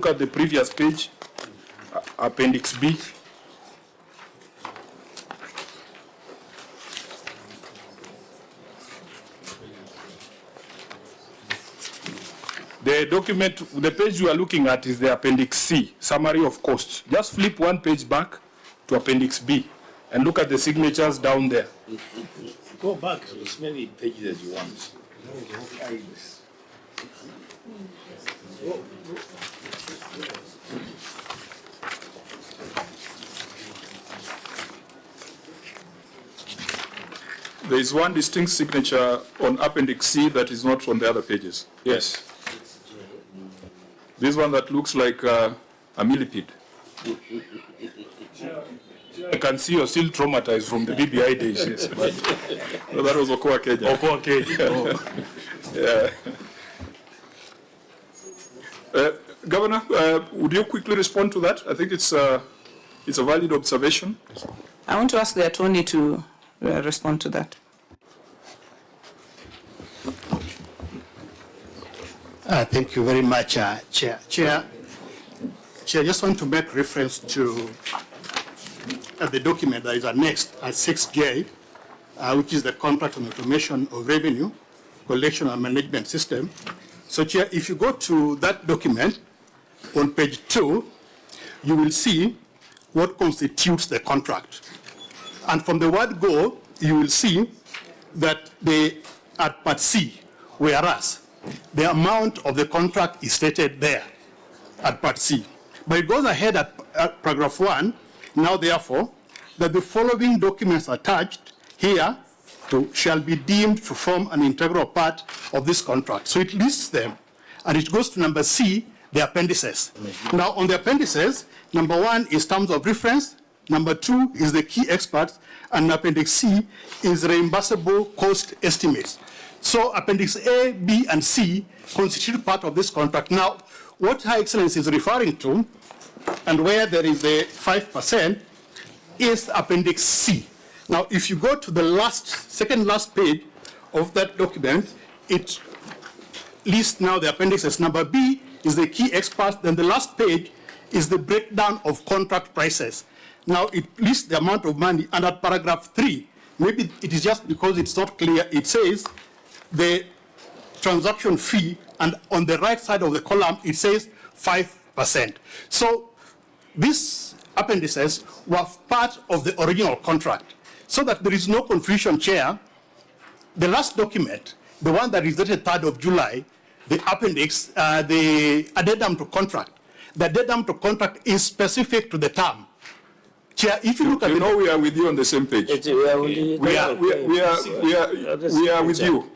Look at the previous page, Appendix B. The document, the page you are looking at is the Appendix C, Summary of Costs. Just flip one page back to Appendix B and look at the signatures down there. Go back as many pages as you want. There is one distinct signature on Appendix C that is not on the other pages. Yes. This one that looks like a millipede. I can see you're still traumatized from the BBI days, yes. But no, that was Okoa Kenya. Okoa Kenya. Yeah. Governor, would you quickly respond to that? I think it's a valid observation. I want to ask the attorney to respond to that. Thank you very much, Chair. Chair, I just want to make reference to the document that is annexed at 6J, which is the contract on automation of revenue collection and management system. So, Chair, if you go to that document on page 2, you will see what constitutes the contract. And from the word go, you will see that at part C, whereas the amount of the contract is stated there at part C. But it goes ahead at paragraph 1, now therefore, that the following documents attached here shall be deemed to form an integral part of this contract. So it lists them, and it goes to number C, the appendices. Now on the appendices, number 1 is terms of reference, number 2 is the key experts, and appendix C is reimbursable cost estimates. So appendix A, B, and C constitute part of this contract. Now, what Her Excellency is referring to, and where there is a 5%, is appendix C. Now, if you go to the second last page of that document, it lists now the appendices. Number B is the key experts, then the last page is the breakdown of contract prices. Now, it lists the amount of money, and at paragraph 3, maybe it is just because it's not clear, it says the transaction fee, and on the right side of the column, it says 5%. So these appendices were part of the original contract, so that there is no confusion, Chair. The last document, the one that is dated 3rd of July, the appendix, the addendum to contract, the addendum to contract is specific to the term. Chair, if you look at we are with you on the same page. We are with you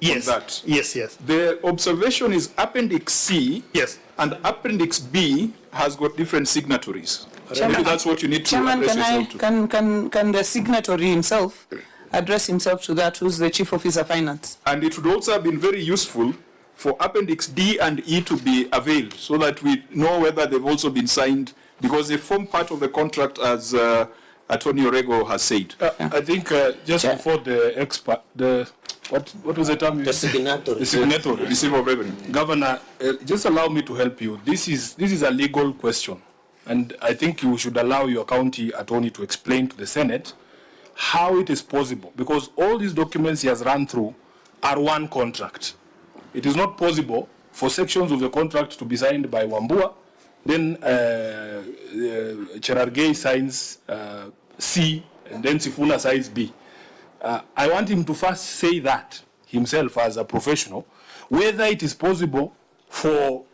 yes, on that. Yes, yes. The observation is Appendix C, yes, and Appendix B has got different signatories. Chairman, maybe that's what you need to Chairman, address yourself to. Can the signatory himself address himself to that, who's the Chief Officer Finance? And it would also have been very useful for Appendix D and E to be availed, so that we know whether they've also been signed, because they form part of the contract, as Attorney Orego has said. I think just before the expert, what was the term? The signatory. The signatory. Receiver of revenue. Governor, just allow me to help you. This is a legal question, and I think you should allow your county attorney to explain to the Senate how it is possible, because all these documents he has run through are one contract. It is not possible for sections of the contract to be signed by Wambua, then Cherargei signs C, and then Sifuna signs B. I want him to first say that himself as a professional, whether it is possible for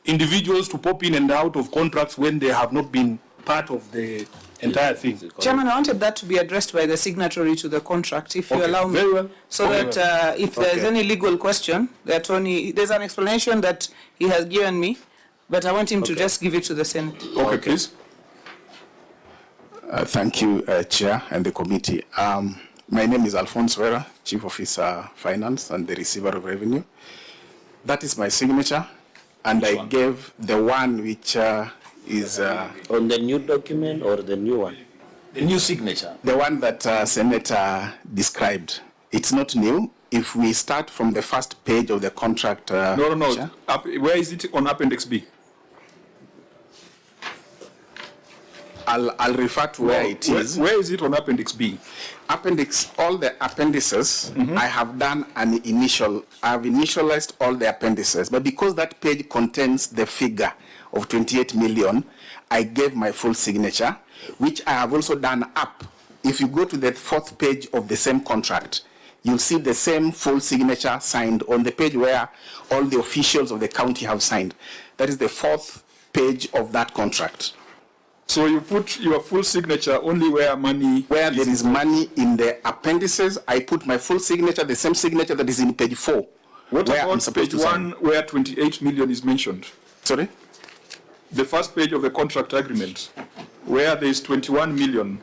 individuals to pop in and out of contracts when they have not been part of the entire thing. Chairman, I wanted that to be addressed by the signatory to the contract, if you allow me. Very well. So that if there's any legal question, the attorney, there's an explanation that he has given me, but I want him to just give it to the Senate. Okay, please. Thank you, Chair and the committee. My name is Alphonse Vera, Chief Officer Finance and the Receiver of Revenue. That is my signature, and I gave the one which is... on the new document or the new one? The new signature. The one that Senator described. It's not new. If we start from the first page of the contract... No. Where is it on Appendix B? I'll refer to where it is. Where is it on Appendix B? Appendix, all the appendices, I have done an initial, I've initialized all the appendices, but because that page contains the figure of 28 million, I gave my full signature, which I have also done up. If you go to the 4th page of the same contract, you'll see the same full signature signed on the page where all the officials of the county have signed. That is the 4th page of that contract. So you put your full signature only where money... Where there is money in the appendices, I put my full signature, the same signature that is in page 4. What where I'm about supposed page to 1 sign. where 28 million is mentioned? Sorry? The first page of the contract agreement, where there is 21 million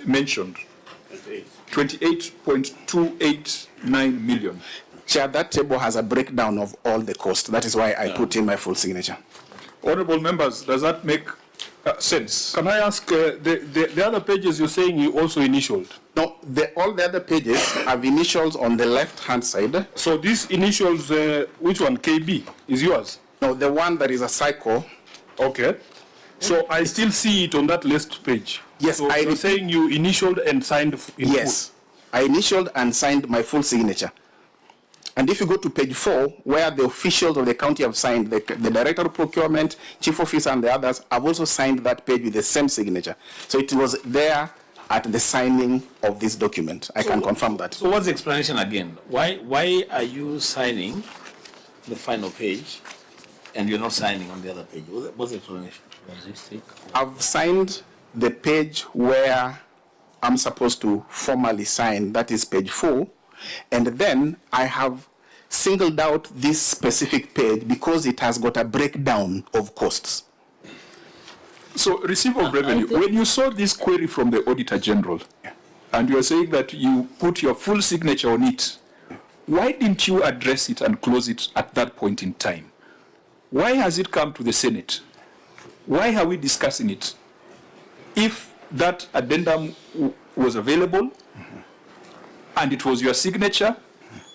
mentioned. 28.289 million. Chair, that table has a breakdown of all the costs. That is why I put in my full signature. Honorable members, does that make sense? Can I ask, the other pages you're saying you also initialed? No, all the other pages have initials on the left-hand side. So these initials, which one, KB, is yours? No, the one that is a cycle. Okay. So I still see it on that last page. Yes, so you're saying you initialed and signed in yes, I initialed and signed my full signature. And if you go to page 4, where the officials of the county have signed, the director of procurement, chief officer, and the others have also signed that page with the same signature. So it was there at the signing of this document. I can confirm that. So what's the explanation again? Why are you signing the final page and you're not signing on the other page? What's the explanation? I've signed the page where I'm supposed to formally sign, that is page 4, and then I have singled out this specific page because it has got a breakdown of costs. So, receipt of revenue, when you saw this query from the Auditor General, and you are saying that you put your full signature on it, why didn't you address it and close it at that point in time? Why has it come to the Senate? Why are we discussing it? If that addendum was available, and it was your signature,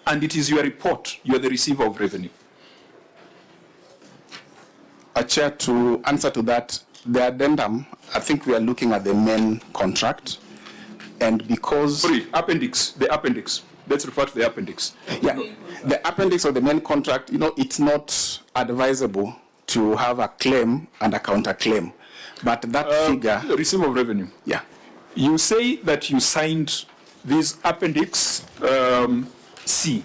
and it is your report, you are the receiver of revenue. Chair, to answer to that, the addendum, I think we are looking at the main contract, and because... Sorry, appendix, the appendix. Let's refer to the appendix. Yeah, the appendix of the main contract, it's not advisable to have a claim and a counterclaim, but that figure... Receipt of revenue. Yeah. You say that you signed this appendix C.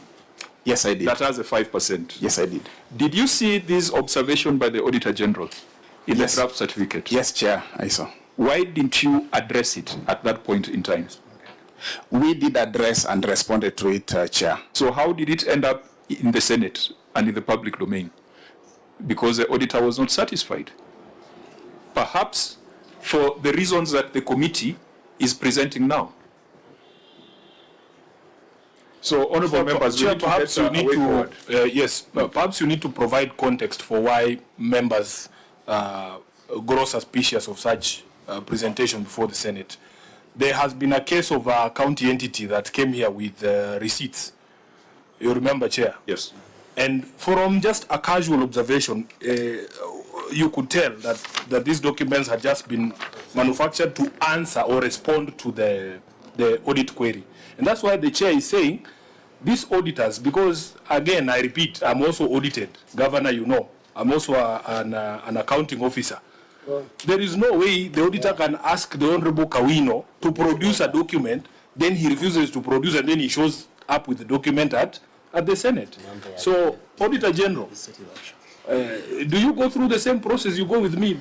Yes, I did. That has a 5%. Yes, I did. Did you see this observation by the Auditor General in Yes. the draft certificate? Yes, Chair, I saw. Why didn't you address it at that point in time? We did address and responded to it, Chair. So how did it end up in the Senate and in the public domain? Because the auditor was not satisfied. Perhaps for the reasons that the committee is presenting now. So, honourable members, we Chair, need to perhaps get you need a way to, forward. yes, perhaps you need to provide context for why members grow suspicious of such presentation before the Senate. There has been a case of a county entity that came here with receipts. You remember, Chair? Yes. And from just a casual observation, you could tell that these documents had just been manufactured to answer or respond to the audit query. And that's why the chair is saying these auditors, because again, I repeat, I'm also audited. Governor, I'm also an accounting officer. There is no way the auditor can ask the Honorable Kawino to produce a document, then he refuses to produce, and then he shows up with the document at the Senate. So, Auditor General, do you go through the same process you go with me?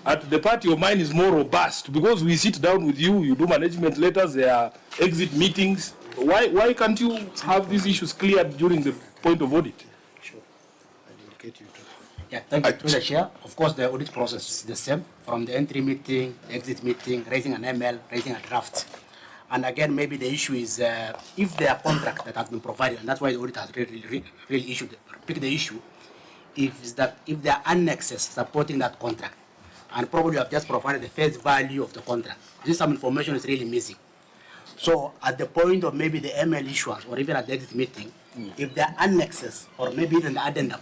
At the party of mine is more robust because we sit down with you, you do management letters, there are exit meetings. Why can't you have these issues cleared during the point of audit? Yeah, thank you, Mr. Chair. Of course, the audit process is the same, from the entry meeting, the exit meeting, raising an ML, raising a draft. And again, maybe the issue is if there are contract that has been provided, and that's why the audit has really picked the issue, if there are annexes supporting that contract, and probably you have just provided the face value of the contract. This some information is really missing. So at the point of maybe the ML issuance or even at the exit meeting, if there are annexes or maybe even the addendum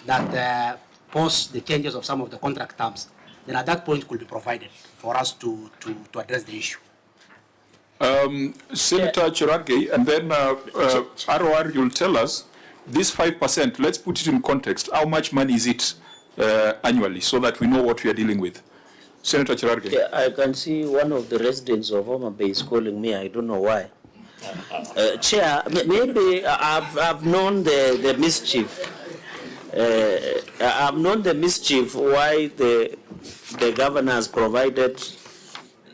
that post the changes of some of the contract terms, then at that point could be provided for us to address the issue. Senator Cherargei, and then ROR, you'll tell us, this 5%, let's put it in context. How much money is it annually, so that we know what we are dealing with? Senator Cherargei. Yeah, I can see one of the residents of Homabay is calling me. I don't know why. Chair, maybe I've known the mischief. I've known the mischief why the governor has provided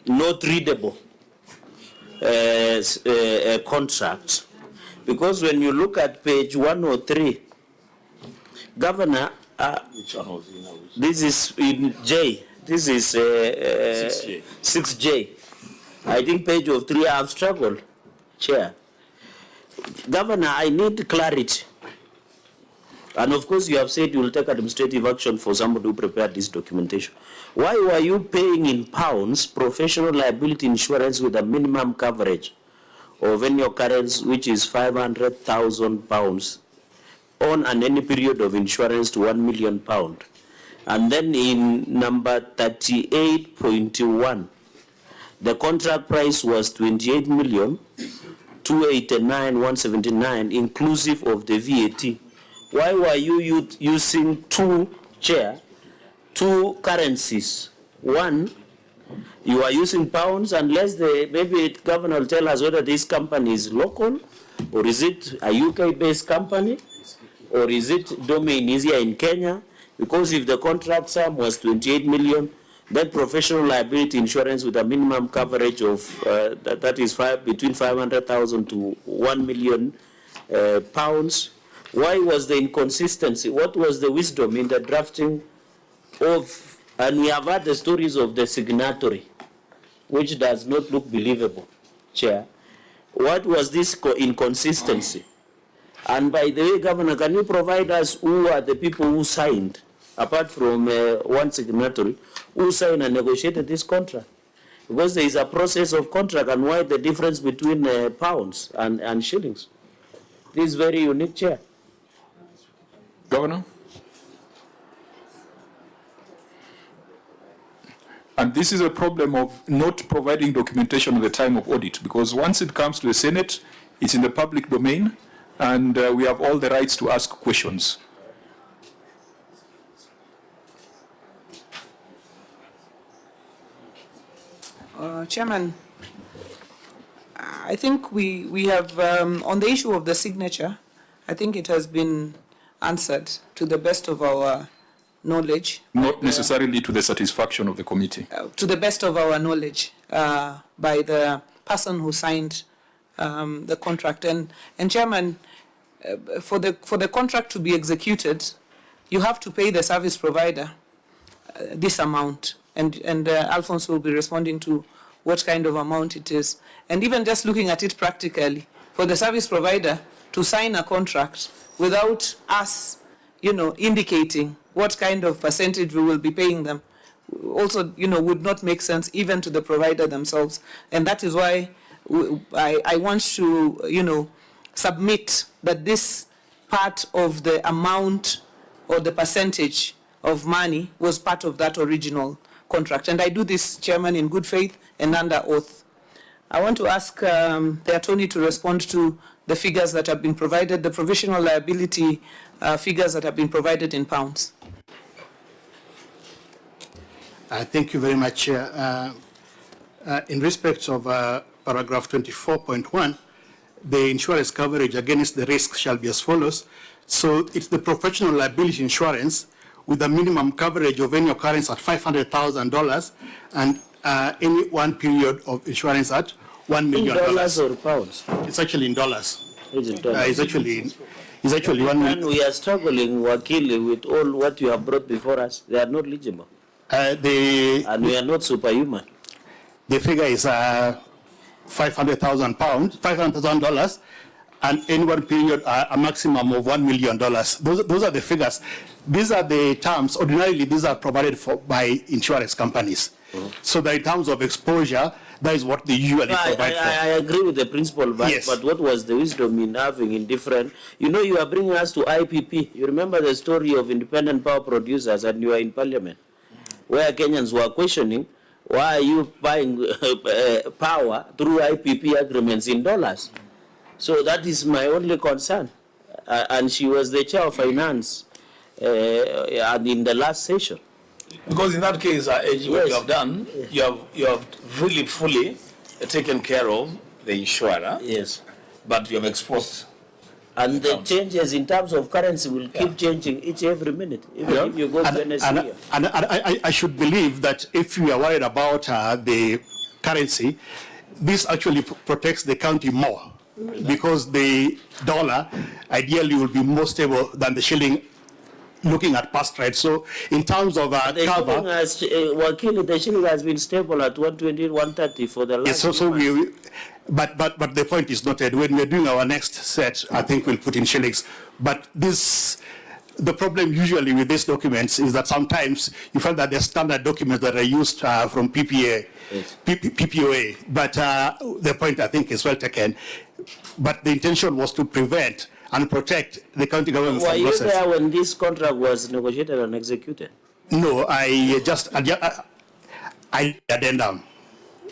not readable contract. Because when you look at page 103, Governor, this is in J. This is 6J. I think page of 3 I have struggled, Chair. Governor, I need clarity. And of course you have said you will take administrative action for somebody who prepared this documentation. Why were you paying in pounds professional liability insurance with a minimum coverage of any occurrence which is £500,000 on an any period of insurance to £1 million? And then in number 38.1, the contract price was 28,289,179 inclusive of the VAT. Why were you using two currencies? One, you are using pounds, unless maybe the governor will tell us whether this company is local, or is it a UK-based company, or is it domain is here in Kenya? Because if the contract sum was 28 million, then professional liability insurance with a minimum coverage of that is between 500,000 to 1 million pounds. Why was the inconsistency? What was the wisdom in the drafting of, and we have had the stories of the signatory, which does not look believable, Chair. What was this inconsistency? And by the way, Governor, can you provide us who are the people who signed, apart from one signatory, who signed and negotiated this contract? Because there is a process of contract, and why the difference between pounds and shillings? This is very unique, Chair. Governor? And this is a problem of not providing documentation at the time of audit, because once it comes to the Senate, it's in the public domain, and we have all the rights to ask questions. Chairman, I think we have, on the issue of the signature, I think it has been answered to the best of our knowledge. Not necessarily to the satisfaction of the committee. To the best of our knowledge, by the person who signed the contract. And Chairman, for the contract to be executed, you have to pay the service provider this amount. And Alphonse will be responding to what kind of amount it is. And even just looking at it practically, for the service provider to sign a contract without us, indicating what kind of percentage we will be paying them, also, would not make sense even to the provider themselves. And that is why I want to, submit that this part of the amount or the percentage of money was part of that original contract. And I do this, Chairman, in good faith and under oath. I want to ask the attorney to respond to the figures that have been provided, the provisional liability figures that have been provided in pounds. Thank you very much, Chair. In respect of paragraph 24.1, the insurance coverage against the risk shall be as follows. So it's the professional liability insurance with a minimum coverage of any occurrence at $500,000 and any one period of insurance at $1 million. In dollars or pounds? It's actually in dollars. It's in dollars. It's actually $1 million. And we are struggling, Wakili, with all what you have brought before us. They are not legible. And we are not superhuman. The figure is $500,000, and in one period a maximum of $1 million. Those are the figures. These are the terms. Ordinarily, these are provided for by insurance companies. So that in terms of exposure, That is what they usually provide for. I agree with the principle, but, Yes. but what was the wisdom in having in different, you are bringing us to IPP. You remember the story of independent power producers, and you are in parliament, where Kenyans were questioning, why are you buying power through IPP agreements in dollars? So that is my only concern. And she was the chair of finance and in the last session. Because in that case, AG, what Yes. you have done, you have really fully taken care of the insurer, Yes. but you have exposed. And the changes in terms of currency will keep changing every minute, even if you go to Venezuela. And I should believe that if you are worried about the currency, this actually protects the county more, because the dollar ideally will be more stable than the shilling, looking at past rates. So in terms of The shilling cover, has, the shilling has been stable at 120, 130 for the last yes, so few months. but the point is noted. When we're doing our next set, I think we'll put in shillings. But the problem usually with these documents is that sometimes you find that they're standard documents that are used from PPA, Yes. PPOA. But the point, I think, is well taken. But the intention was to prevent and protect the county government Were from you losses. there when this contract was negotiated and executed? No, I addendum.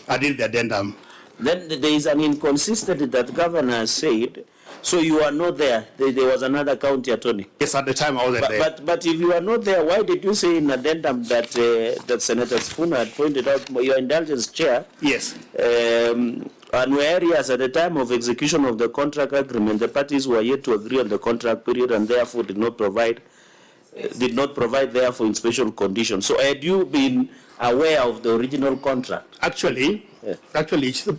I did the addendum. Then there is an inconsistency that governor has said, so you are not there. There was another county attorney. Yes, at the time I wasn't there. But if you are not there, why did you say in addendum that that Senator Spooner had pointed out, your indulgence chair, Yes. and were areas at the time of execution of the contract agreement, the parties were yet to agree on the contract period and therefore did not provide therefore in special conditions. So had you been aware of the original contract? Actually,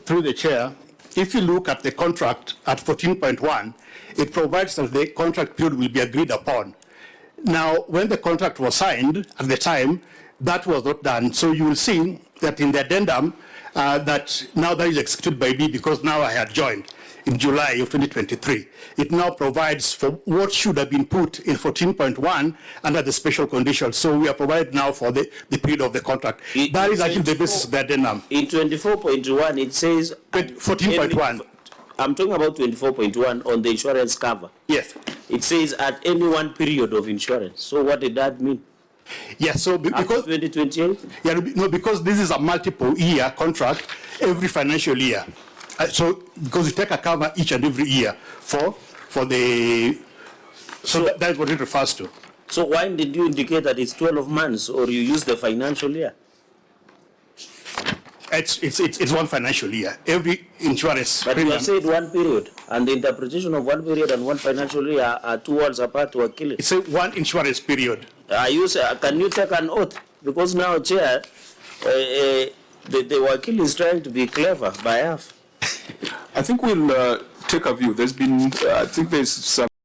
through the chair, if you look at the contract at 14.1, it provides that the contract period will be agreed upon. Now, when the contract was signed at the time, that was not done. So you will see that in the addendum, that now that is executed by me, because now I had joined in July of 2023. It now provides for what should have been put in 14.1 under the special conditions. So we are provided now for the period of the contract. That is actually the basis of the addendum. In 24.1, it says... 14.1. I'm talking about 24.1 on the insurance cover. Yes. It says at any one period of insurance. So what did that mean? Yes, so After because 2028? yeah, no, because this is a multiple year contract every financial year. So because you take a cover each and every year for the that's what it refers to. So why did you indicate that it's 12 months or you use the financial year? It's one financial year. Every insurance But premium. you have said one period, and the interpretation of one period and one financial year are 2 worlds apart to a killing. It's one insurance period. Can you take an oath? Because now, Chair, the wakil is trying to be clever by half. I think we'll take a view. I think there's some